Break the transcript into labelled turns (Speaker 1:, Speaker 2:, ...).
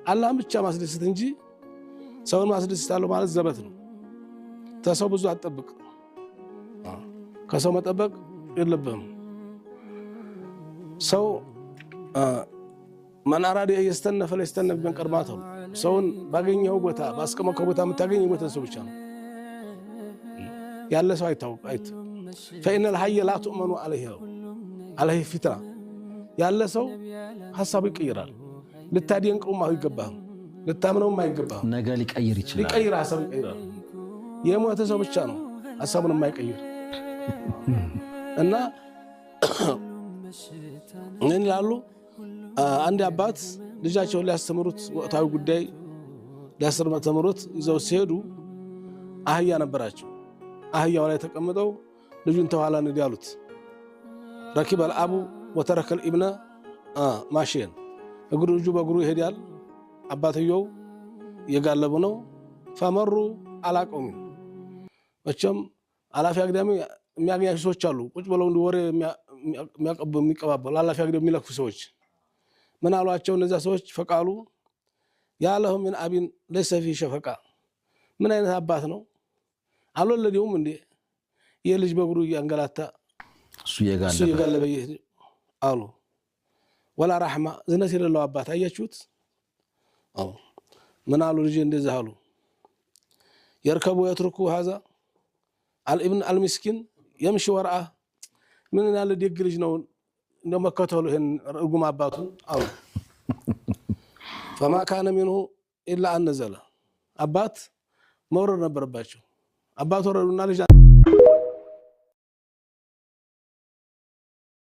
Speaker 1: አላህን ብቻ ማስደሰት እንጂ ሰውን ማስደሰታለሁ ማለት ዘበት ነው። ተሰው ብዙ አትጠብቅ፣ ከሰው መጠበቅ የለብህም። ሰው من أراد أن يستنى فليستنى بمن قرباته ሰውን ባገኘው ቦታ ባስቀመጠው ቦታ የምታገኝ ቦታ ሰው ብቻ ነው ያለ ሰው አይታወቅ فإن الحي لا تؤمن عليه فتنة ያለ ሰው ሐሳቡ ይቀይራል ልታደንቀው ማው ይገባል ልታምነው ማይገባል
Speaker 2: ነገ ሊቀይር ይችላል
Speaker 1: ሊቀይር ሐሳቡ ይቀይራል የሞተ ሰው ብቻ ነው ሐሳቡን የማይቀይር እና ምን ይላሉ አንድ አባት ልጃቸውን ሊያስተምሩት ወቅታዊ ጉዳይ ሊያስተምሩት ይዘው ሲሄዱ አህያ ነበራቸው አህያው ላይ ተቀምጠው ልጁን ተኋላ ንዲ ያሉት ركب الأب وترك الابن ماشيا እግሩ ልጁ በእግሩ ይሄዳል አባትየው የጋለቡ ነው فمروا على قوم መቼም አላፊ አግዳሚ የሚያገኛቸው ሰዎች አሉ ቁጭ ብለው ወሬ የሚቀባበሉ አላፊ አግዳሚ የሚለክፉ ሰዎች ምን አሏቸው እነዛ ሰዎች ፈቃሉ ያለሁም ምን አቢን ليس في شفقة ምን አይነት አባት ነው አልወለደውም እንዴ የልጅ በእግሩ ያንገላታ
Speaker 2: እሱ የጋለበ
Speaker 1: አሉ ولا رحمة ዝነት የሌለው አባት አያችሁት ምን አሉ ልጅ እንደዛ አሉ يركبوا يتركوا هذا الابن المسكين يمشي وراءه من ያለ ደግ ልጅ ነው እንደመከተሉ ይሄን ርጉም አባቱ አሉ فما كان منه إلا أن نزل አባት መውረድ ነበረባቸው አባት ወረዱና ልጅ